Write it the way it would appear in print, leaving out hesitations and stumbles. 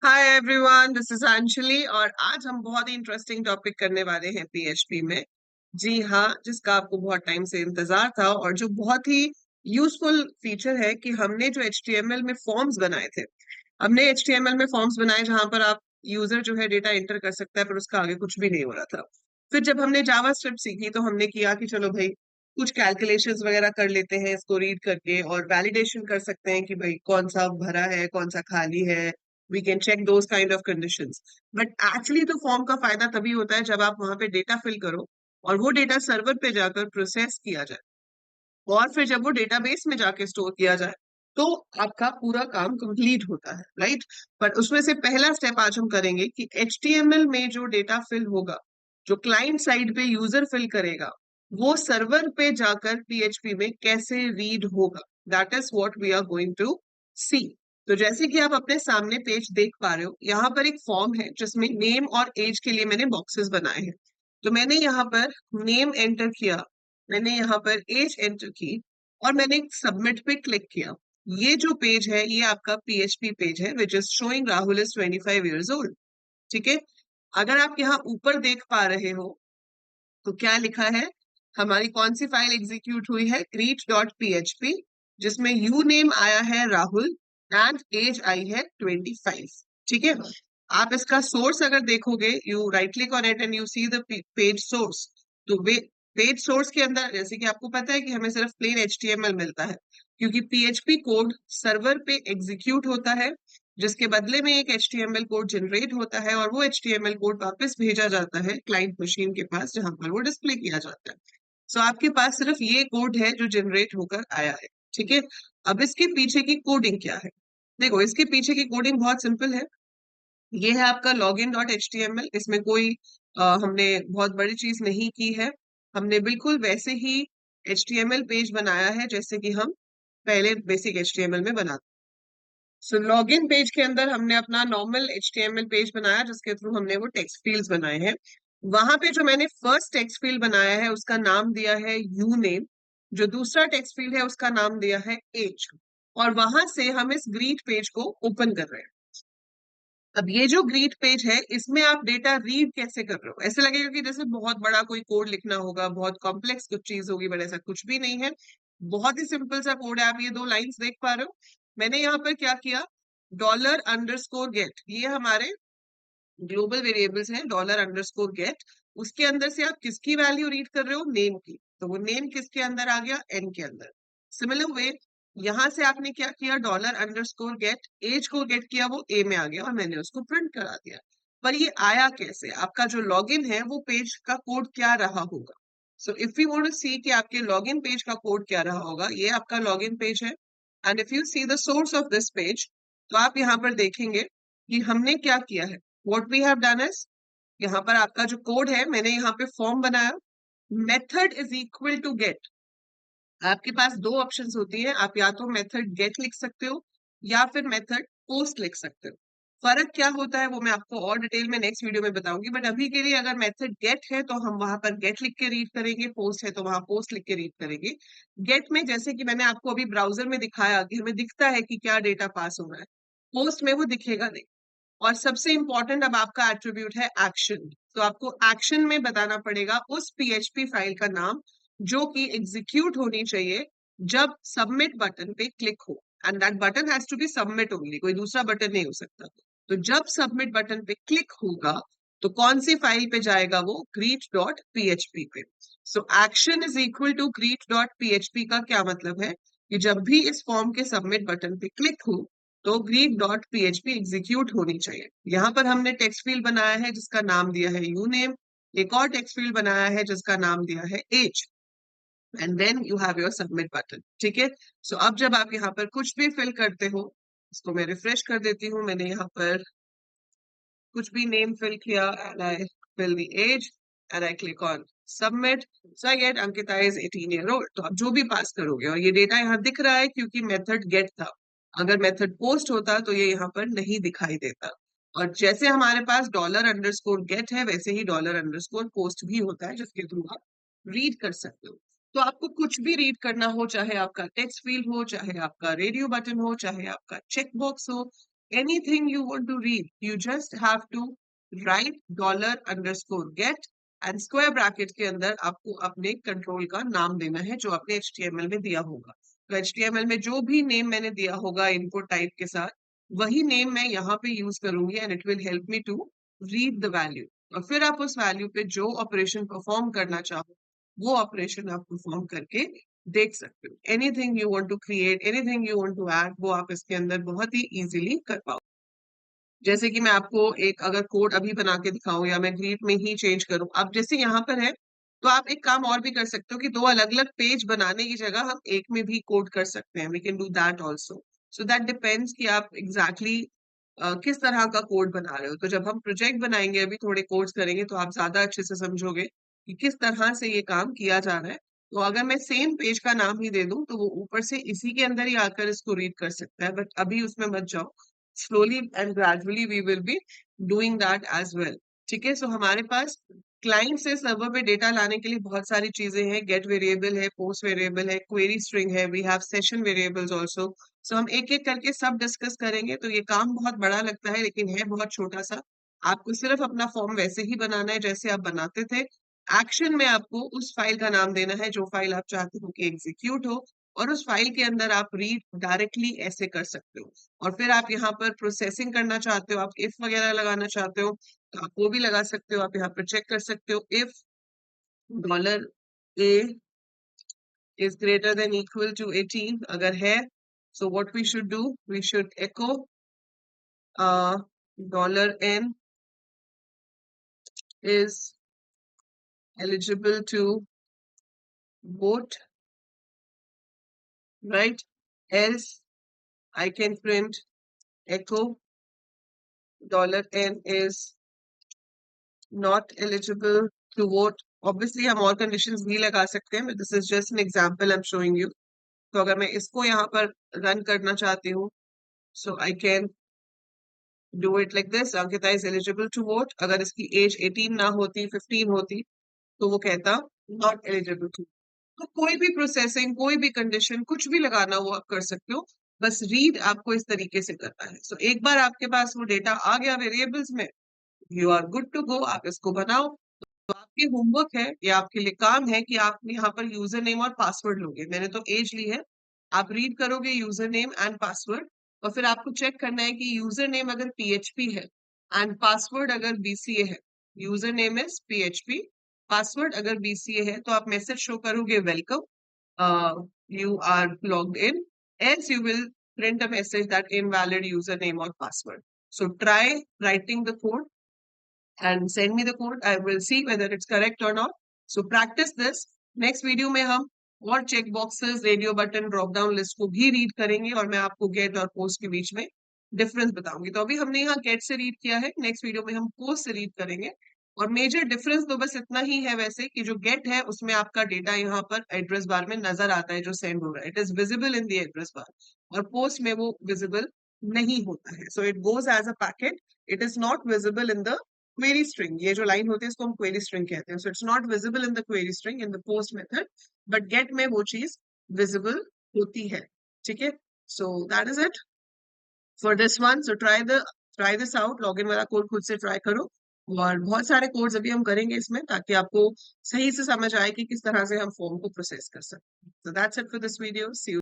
Hi everyone, this is Anjali और आज हम बहुत ही इंटरेस्टिंग टॉपिक करने वाले हैं पीएचपी में। जी हाँ, जिसका आपको बहुत टाइम से इंतजार था और जो बहुत ही यूजफुल फीचर है कि हमने जो एचटीएमएल में फॉर्म्स बनाए थे। हमने एचटीएमएल में फॉर्म्स बनाए जहां पर आप यूजर जो है डेटा एंटर कर सकता है पर उसका आगे कुछ भी नहीं हो रहा था। फिर जब हमने जावास्क्रिप्ट सीखी तो हमने किया कि चलो भाई कुछ कैलकुलेशंस वगैरह कर लेते हैं इसको रीड करके और वैलिडेशन कर सकते हैं कि भाई कौन सा भरा है कौन सा खाली है। We can check those kind of conditions. But actually तो फॉर्म का फायदा तभी होता है जब आप वहां पे डेटा फिल करो और वो डेटा सर्वर पे जाकर प्रोसेस किया जाए और फिर जब वो डेटाबेस में जाके स्टोर किया जाए तो आपका पूरा काम कंप्लीट होता है, राइट। पर उसमें से पहला स्टेप आज हम करेंगे कि एचटीएमएल में जो डेटा फिल होगा, जो क्लाइंट साइड पे यूजर फिल करेगा, वो सर्वर पे जाकर पीएचपी में कैसे रीड होगा। That is what we are going to see. तो जैसे कि आप अपने सामने पेज देख पा रहे हो, यहाँ पर एक फॉर्म है जिसमें नेम और एज के लिए मैंने बॉक्सेस बनाए हैं। तो मैंने यहाँ पर नेम एंटर किया, मैंने यहाँ पर एज एंटर की और मैंने सबमिट पे क्लिक किया। ये जो पेज है ये आपका पीएचपी पेज है which is showing Rahul is 25 years old. ठीक है। अगर आप यहाँ ऊपर देख पा रहे हो तो क्या लिखा है, हमारी कौन सी फाइल एग्जीक्यूट हुई है, greet डॉट पीएचपी, जिसमें यू नेम आया है राहुल एंड एज आई है 25। ठीक है। आप इसका सोर्स अगर देखोगे, you right click on it and you see the page source. तो वे पेज सोर्स के अंदर जैसे कि आपको पता है कि हमें सिर्फ प्लेन एचटीएमएल मिलता है क्योंकि पीएचपी कोड सर्वर पे एग्जीक्यूट होता है, जिसके बदले में एक एचटीएमएल कोड जनरेट होता है और वो एचटीएमएल कोड वापस भेजा जाता है क्लाइंट मशीन के पास जहां पर वो डिस्प्ले किया जाता है। सो आपके पास सिर्फ ये कोड है जो जनरेट होकर आया है। ठीक है। अब इसके पीछे की कोडिंग क्या है? देखो, इसके पीछे की कोडिंग बहुत सिंपल है। ये है आपका login dot H T M L. इसमें कोई हमने बहुत बड़ी चीज नहीं की है। हमने बिल्कुल वैसे ही H T M L page बनाया है जैसे कि हम पहले basic H T M L में बनाते। सो लॉगिन पेज के अंदर हमने अपना नॉर्मल एचटीएमएल पेज बनाया जिसके थ्रू हमने वो टेक्स्ट फील्ड्स बनाए हैं। वहां पे जो मैंने फर्स्ट टेक्स्ट फील्ड बनाया है उसका नाम दिया है यू नेम। जो दूसरा टेक्स्ट फील्ड है उसका नाम दिया है एज। और वहां से हम इस ग्रीट पेज को ओपन कर रहे हैं। अब ये जो ग्रीट पेज है इसमें आप डेटा रीड कैसे कर रहे हो? ऐसे लगेगा कि जैसे बहुत बड़ा कोई कोड लिखना होगा, बहुत कॉम्प्लेक्स कुछ चीज होगी, बट ऐसा कुछ भी नहीं है। बहुत ही सिंपल सा कोड है। आप ये दो लाइंस देख पा रहे हो। मैंने यहाँ पर क्या किया, डॉलर अंडरस्कोर गेट, ये हमारे ग्लोबल वेरिएबल्स हैं, डॉलर अंडरस्कोर गेट। उसके अंदर से आप किसकी वैल्यू रीड कर रहे हो, नेम की। तो वो नेम किसके अंदर आ गया, एन के अंदर। सिमिलर वे यहां से आपने क्या किया, डॉलर अंडरस्कोर गेट एज को गेट किया, वो ए में आ गया और मैंने उसको प्रिंट करा दिया। पर ये आया कैसे? आपका जो लॉगिन है वो पेज का कोड क्या रहा होगा? So if you want to see कि आपके लॉगिन पेज का कोड क्या रहा होगा, ये आपका लॉगिन पेज है। And if you see the source of this page, तो आप यहाँ पर देखेंगे कि हमने क्या किया है। What we have done is, यहाँ पर आपका जो कोड है, मैंने यहाँ पे फॉर्म बनाया, method is equal to get. आपके पास दो ऑप्शंस होती है, आप या तो मेथड गेट लिख सकते हो या फिर मेथड पोस्ट लिख सकते हो। फर्क क्या होता है वो मैं आपको और डिटेल में नेक्स्ट वीडियो में बताऊंगी, बट अभी के लिए अगर मेथड गेट है तो हम वहां पर गेट लिख के रीड करेंगे, पोस्ट है तो वहां पोस्ट लिख के रीड करेंगे। गेट में जैसे कि मैंने आपको अभी ब्राउजर में दिखाया कि हमें दिखता है कि क्या डेटा पास हो रहा है, पोस्ट में वो दिखेगा नहीं। और सबसे इंपॉर्टेंट अब आपका एट्रीब्यूट है एक्शन। तो आपको एक्शन में बताना पड़ेगा उस पीएचपी फाइल का नाम जो कि एग्जीक्यूट होनी चाहिए जब सबमिट बटन पे क्लिक हो। And that button has to be submit only, कोई दूसरा बटन नहीं हो सकता। तो जब सबमिट बटन पे क्लिक होगा तो कौन सी फाइल पे जाएगा, वो greet डॉट पीएचपी पे। So action is equal to greet dot PHP का क्या मतलब है कि जब भी इस फॉर्म के सबमिट बटन पे क्लिक हो तो ग्रीक डॉट पीएचपी एग्जीक्यूट होनी चाहिए। यहाँ पर हमने टेक्स्ट फील्ड बनाया है जिसका नाम दिया है यू नेम। एक और टेक्स्ट फील्ड बनाया है जिसका नाम दिया है age. And then you have your submit button. ठीक है। सो अब जब आप यहाँ पर कुछ भी फिल करते हो, इसको मैं रिफ्रेश कर देती हूँ, मैंने यहाँ पर कुछ भी नेम फिल किया and I fill the age and I click on submit. So I get Ankita is 18 year old. तो आप जो भी पास करोगे, और ये डेटा यहाँ दिख रहा है क्योंकि मेथड गेट था। अगर मेथड पोस्ट होता तो ये यहाँ पर नहीं दिखाई देता। और जैसे हमारे पास डॉलर अंडरस्कोर गेट है वैसे ही डॉलर अंडरस्कोर पोस्ट भी होता है जिसके थ्रू आप रीड कर सकते हो। तो आपको कुछ भी रीड करना हो, चाहे आपका टेक्स्ट फील्ड हो, चाहे आपका रेडियो बटन हो, चाहे आपका चेक बॉक्स हो, anything you want to read, you just have to write $_get and square bracket के अंदर आपको अपने कंट्रोल का नाम देना है जो आपने HTML में दिया होगा। तो HTML में जो भी नेम मैंने दिया होगा इनपुट टाइप के साथ, वही नेम मैं यहाँ पे यूज करूंगी and it will help me to read the value. और फिर आप उस वैल्यू पे जो ऑपरेशन परफॉर्म करना चाहो वो ऑपरेशन आप परफॉर्म करके देख सकते हो। Anything you want to create, anything you want to add, वो आप इसके अंदर बहुत ही इजीली कर पाओ। जैसे कि मैं आपको एक अगर कोड अभी बना के दिखाऊं या मैं ग्रीट में ही चेंज करूं, अब जैसे यहाँ पर है, तो आप एक काम और भी कर सकते हो कि दो अलग अलग पेज बनाने की जगह हम एक में भी कोड कर सकते हैं। We can do that also. So that depends कि आप एग्जैक्टली किस तरह का कोड बना रहे हो। तो जब हम प्रोजेक्ट बनाएंगे, अभी थोड़े कोड्स करेंगे, तो आप ज्यादा अच्छे से समझोगे कि किस तरह से ये काम किया जा रहा है। तो अगर मैं सेम पेज का नाम ही दे दूं तो वो ऊपर से इसी के अंदर ही आकर इसको रीड कर सकता है, बट अभी उसमें मत जाओ। slowly and gradually we will be doing that as well। ठीक है, सो हमारे पास क्लाइंट से सर्वर पे डेटा लाने के लिए बहुत सारी चीजें हैं। गेट वेरिएबल है, पोस्ट वेरिएबल है, क्वेरी स्ट्रिंग है, we have session variables also. So हम एक एक करके सब डिस्कस करेंगे। तो ये काम बहुत बड़ा लगता है लेकिन है बहुत छोटा सा। आपको सिर्फ अपना फॉर्म वैसे ही बनाना है जैसे आप बनाते थे। एक्शन में आपको उस फाइल का नाम देना है जो फाइल आप चाहते हो कि एग्जीक्यूट हो, और उस फाइल के अंदर आप रीड डायरेक्टली ऐसे कर सकते हो। और फिर आप यहाँ पर प्रोसेसिंग करना चाहते हो, आप इफ वगैरह लगाना चाहते हो तो आप वो भी लगा सकते हो। आप यहाँ पर चेक कर सकते हो if $a is greater than equal to 18 अगर है, so what we should do, we should echo $n is eligible to vote, right? Else I can print echo $n is not eligible to vote। Obviously हम और conditions भी लगा सकते हैं, but this is just an example I'm showing you। तो अगर मैं इसको यहाँ पर रन करना चाहती हूँ, so I can do it like this। Ankita is eligible to vote। अगर इसकी एज 18 ना होती, 15 होती, तो वो कहता not eligible to। तो कोई भी प्रोसेसिंग, कोई भी कंडीशन, कुछ भी लगाना वो आप कर सकते हो। बस रीड आपको इस तरीके से करना है। सो एक बार आपके पास वो डेटा आ गया वेरिएबल्स में, you are good to go. आप इसको बनाओ। तो आपकी होमवर्क है या आपके लिए काम है कि आप यहाँ पर यूजर नेम और पासवर्ड लोगे। मैंने तो एज ली है। आप रीड करोगे यूजर नेम एंड पासवर्ड, और फिर आपको चेक करना है कि यूजर नेम अगर PHP है एंड पासवर्ड अगर BCA है। User name is PHP, password अगर BCA है, तो आप मैसेज शो करोगे welcome, you are logged in, else you will print a message that invalid username or password। So try writing the code and send me the code। I will see whether it's correct or not। So practice this। Next video में हम और check boxes, radio button, drop down list को भी read करेंगे और मैं आपको gate और पोस्ट के बीच में डिफरेंस बताऊंगी। तो अभी हमने यहाँ गेट से रीड किया है, नेक्स्ट वीडियो में हम पोस्ट से रीड करेंगे। और मेजर डिफरेंस तो बस इतना ही है वैसे कि जो गेट है उसमें आपका डेटा यहाँ पर एड्रेस बार में नजर आता है जो सेंड हो रहा है, it is visible in the address bar. और पोस्ट में वो विजिबल नहीं होता है। So it goes as a packet, it is not visible in the query string. ये जो लाइन होती है इसको हम क्वेरी स्ट्रिंग कहते हैं। So it's not visible in the query string in the post method, but get में वो चीज विजिबल होती है। ठीक है, so that is it for this one. So try this out. Login वाला कोड खुद से ट्राई करो। और बहुत सारे कोड्स अभी हम करेंगे इसमें ताकि आपको सही से समझ आए कि किस तरह से हम फॉर्म को प्रोसेस कर सकते हैं। So that's it for this video. See you.